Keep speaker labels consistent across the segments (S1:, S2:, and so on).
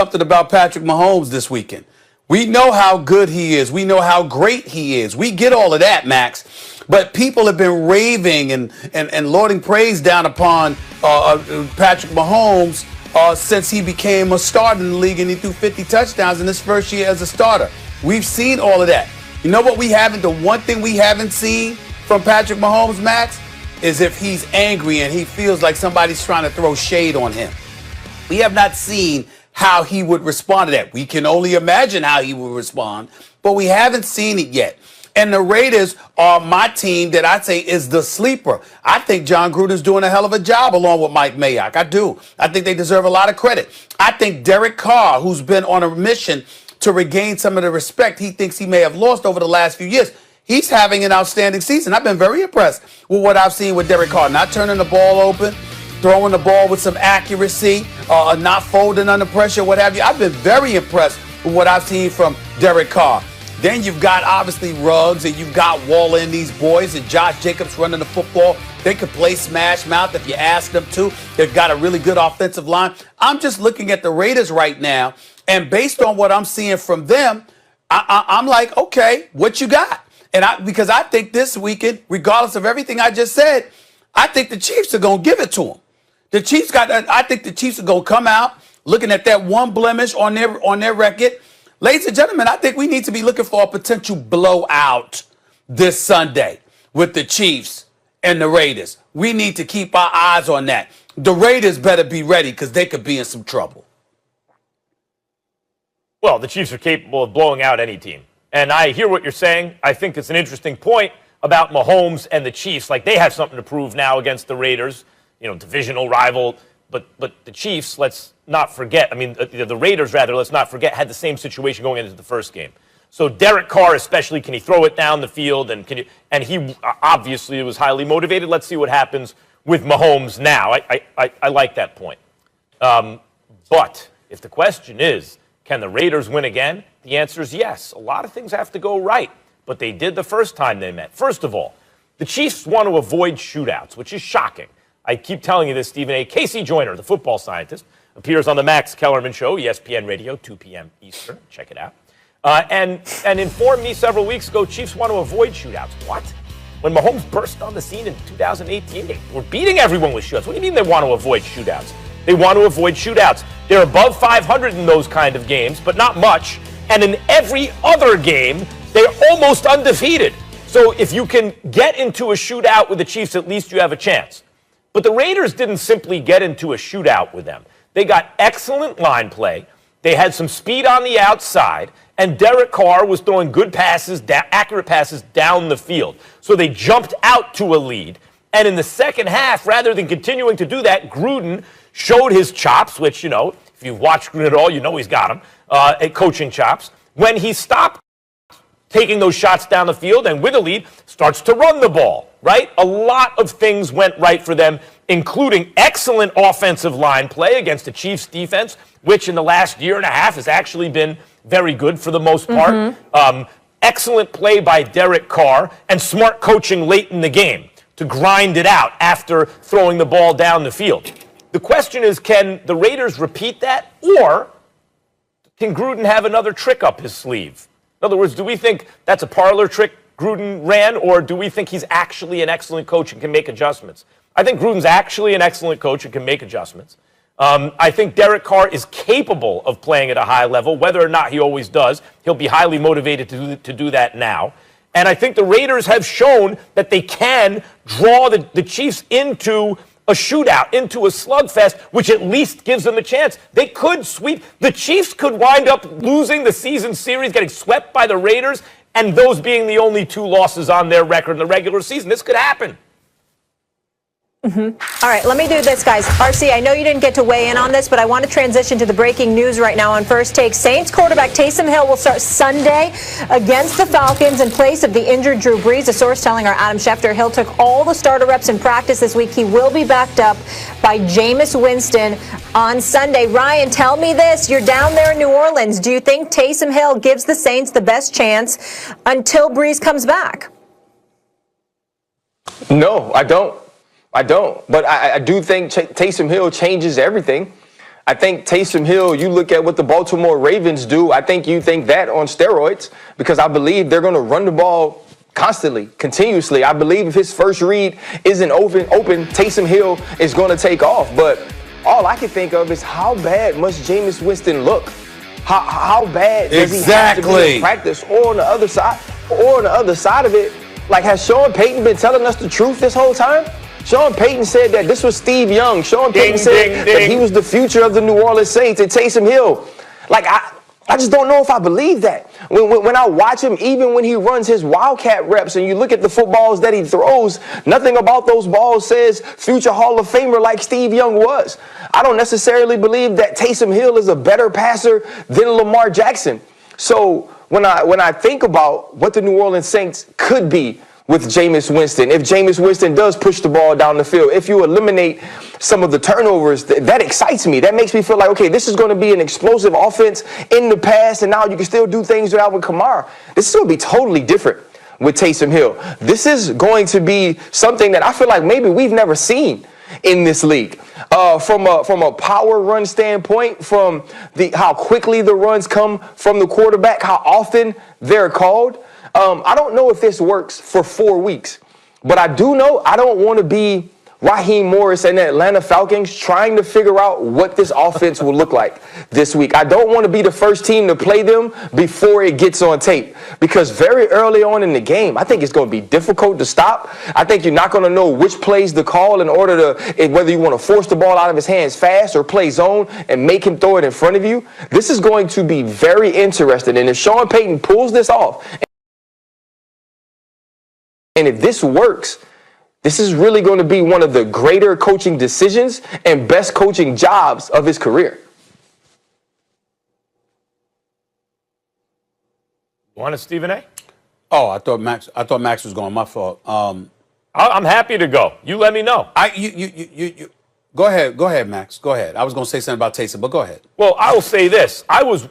S1: Something about Patrick Mahomes this weekend. We know how good he is. We know how great he is. We get all of that, Max. But people have been raving and lording praise down upon Patrick Mahomes since he became a starter in the league and he threw 50 touchdowns in his first year as a starter. We've seen all of that. You know what we haven't? The one thing we haven't seen from Patrick Mahomes, Max, is if he's angry and he feels like somebody's trying to throw shade on him. We have not seen how he would respond to that. We can only imagine how he would respond, but we haven't seen it yet. And the Raiders are my team that I'd say is the sleeper. I think John Gruden's doing a hell of a job along with Mike Mayock. I do. I think they deserve a lot of credit. I think Derek Carr, who's been on a mission to regain some of the respect he thinks he may have lost over the last few years, he's having an outstanding season. I've been very impressed with what I've seen with Derek Carr, not turning the ball open, throwing the ball with some accuracy, not folding under pressure, what have you. I've been very impressed with what I've seen from Derek Carr. Then you've got, obviously, Ruggs, and you've got Waller and these boys, and Josh Jacobs running the football. They could play smash mouth if you ask them to. They've got a really good offensive line. I'm just looking at the Raiders right now, and based on what I'm seeing from them, I'm like, okay, what you got? And because I think this weekend, regardless of everything I just said, I think the Chiefs are going to give it to them. I think the Chiefs are going to come out looking at that one blemish on their record. Ladies and gentlemen, I think we need to be looking for a potential blowout this Sunday with the Chiefs and the Raiders. We need to keep our eyes on that. The Raiders better be ready because they could be in some trouble.
S2: Well, the Chiefs are capable of blowing out any team. And I hear what you're saying. I think it's an interesting point about Mahomes and the Chiefs. Like, they have something to prove now against the Raiders, divisional rival. But the Chiefs, let's not forget, the Raiders, rather, let's not forget, had the same situation going into the first game. So Derek Carr especially, can he throw it down the field? And he obviously was highly motivated. Let's see what happens with Mahomes now. I like that point. But if the question is, can the Raiders win again? The answer is yes. A lot of things have to go right. But they did the first time they met. First of all, the Chiefs want to avoid shootouts, which is shocking. I keep telling you this, Stephen A. Casey Joyner, the football scientist, appears on the Max Kellerman Show, ESPN Radio, 2 p.m. Eastern. Check it out. And informed me several weeks ago, Chiefs want to avoid shootouts. What? When Mahomes burst on the scene in 2018, they were beating everyone with shootouts. What do you mean they want to avoid shootouts? They want to avoid shootouts. They're above 500 in those kind of games, but not much. And in every other game, they're almost undefeated. So if you can get into a shootout with the Chiefs, at least you have a chance. But the Raiders didn't simply get into a shootout with them. They got excellent line play. They had some speed on the outside, and Derek Carr was throwing good passes, accurate passes down the field. So they jumped out to a lead. And in the second half, rather than continuing to do that, Gruden showed his chops, which, if you've watched Gruden at all, you know he's got them, coaching chops. When he stopped taking those shots down the field and with a lead, starts to run the ball, right? A lot of things went right for them, including excellent offensive line play against the Chiefs defense, which in the last year and a half has actually been very good for the most part. Excellent play by Derek Carr and smart coaching late in the game to grind it out after throwing the ball down the field. The question is, can the Raiders repeat that, or can Gruden have another trick up his sleeve? In other words, do we think that's a parlor trick Gruden ran, or do we think he's actually an excellent coach and can make adjustments? I think Gruden's actually an excellent coach and can make adjustments. I think Derek Carr is capable of playing at a high level. Whether or not he always does, he'll be highly motivated to do that now. And I think the Raiders have shown that they can draw the Chiefs into a shootout, into a slugfest, which at least gives them a chance. They could sweep. The Chiefs could wind up losing the season series, getting swept by the Raiders, and those being the only 2 losses on their record in the regular season. This could happen.
S3: All right, let me do this, guys. RC, I know you didn't get to weigh in on this, but I want to transition to the breaking news right now on First Take. Saints quarterback Taysom Hill will start Sunday against the Falcons in place of the injured Drew Brees. A source telling our Adam Schefter Hill took all the starter reps in practice this week. He will be backed up by Jameis Winston on Sunday. Ryan, tell me this. You're down there in New Orleans. Do you think Taysom Hill gives the Saints the best chance until Brees comes back?
S4: No, I don't. But I do think Taysom Hill changes everything. I think Taysom Hill, you look at what the Baltimore Ravens do, I think you think that on steroids, because I believe they're going to run the ball constantly, continuously. I believe if his first read isn't open, Taysom Hill is going to take off. But all I can think of is how bad must Jameis Winston look? How bad does he have to be in practice? Or on the other side of it, like, has Sean Payton been telling us the truth this whole time? Sean Payton said that this was Steve Young. Sean Payton said that he was the future of the New Orleans Saints and Taysom Hill. Like, I just don't know if I believe that. When I watch him, even when he runs his Wildcat reps and you look at the footballs that he throws, nothing about those balls says future Hall of Famer like Steve Young was. I don't necessarily believe that Taysom Hill is a better passer than Lamar Jackson. So when I think about what the New Orleans Saints could be with Jameis Winston, if Jameis Winston does push the ball down the field, if you eliminate some of the turnovers, that excites me. That makes me feel like, okay, this is going to be an explosive offense in the past, and now you can still do things with Alvin Kamara. This is going to be totally different with Taysom Hill. This is going to be something that I feel like maybe we've never seen in this league. From a power run standpoint, from how quickly the runs come from the quarterback, how often they're called. I don't know if this works for 4 weeks, but I do know I don't want to be Raheem Morris and the Atlanta Falcons trying to figure out what this offense will look like this week. I don't want to be the first team to play them before it gets on tape, because very early on in the game, I think it's going to be difficult to stop. I think you're not going to know which plays to call in order to, whether you want to force the ball out of his hands fast or play zone and make him throw it in front of you. This is going to be very interesting. And if Sean Payton pulls this off, and if this works, this is really going to be one of the greater coaching decisions and best coaching jobs of his career.
S2: Want it, Stephen A?
S1: Oh, I thought Max was going. My fault.
S2: I'm happy to go. You let me know.
S1: You go ahead, Max. Go ahead. I was going to say something about Taysom, but go ahead.
S2: Well, I will say this. I was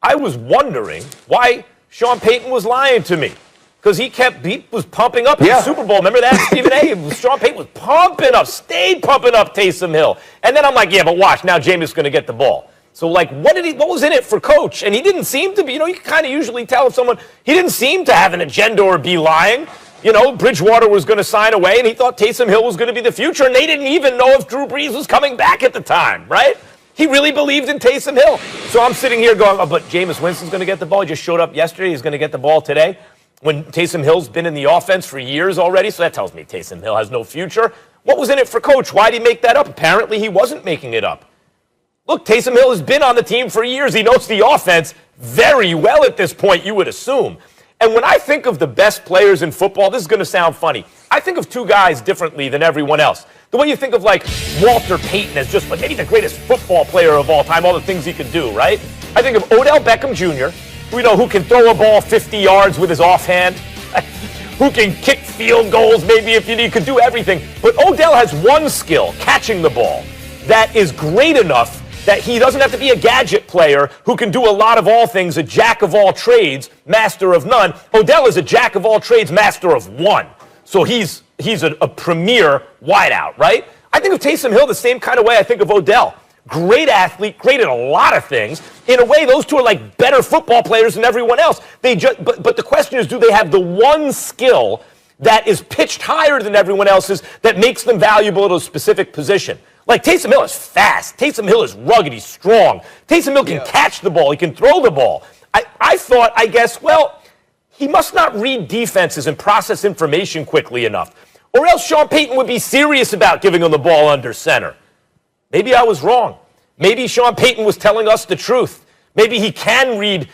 S2: wondering why Sean Payton was lying to me. Because he was pumping up in the Super Bowl. Remember that, Stephen A? Sean Payton was stayed pumping up Taysom Hill. And then I'm like, yeah, but watch, now Jameis is going to get the ball. So, like, what was in it for Coach? And he didn't seem to be, you can kind of usually tell if someone, he didn't seem to have an agenda or be lying. Bridgewater was going to sign away, and he thought Taysom Hill was going to be the future, and they didn't even know if Drew Brees was coming back at the time, right? He really believed in Taysom Hill. So I'm sitting here going, oh, but Jameis Winston's going to get the ball. He just showed up yesterday. He's going to get the ball today. When Taysom Hill's been in the offense for years already, so that tells me Taysom Hill has no future. What was in it for Coach? Why did he make that up? Apparently he wasn't making it up. Look, Taysom Hill has been on the team for years. He knows the offense very well at this point, you would assume. And when I think of the best players in football, this is going to sound funny. I think of two guys differently than everyone else. The way you think of, like, Walter Payton as just maybe the greatest football player of all time, all the things he could do, right? I think of Odell Beckham Jr., who can throw a ball 50 yards with his offhand, who can kick field goals maybe if you could do everything. But Odell has one skill, catching the ball, that is great enough that he doesn't have to be a gadget player who can do a lot of all things, a jack of all trades, master of none. Odell is a jack of all trades, master of one. So he's a premier wideout, right? I think of Taysom Hill the same kind of way I think of Odell. Great athlete, great at a lot of things. In a way, those two are like better football players than everyone else. But the question is, do they have the one skill that is pitched higher than everyone else's that makes them valuable at a specific position? Like, Taysom Hill is fast. Taysom Hill is rugged. He's strong. Taysom Hill can catch the ball. He can throw the ball. I thought, he must not read defenses and process information quickly enough. Or else Sean Payton would be serious about giving him the ball under center. Maybe I was wrong. Maybe Sean Payton was telling us the truth. Maybe he can read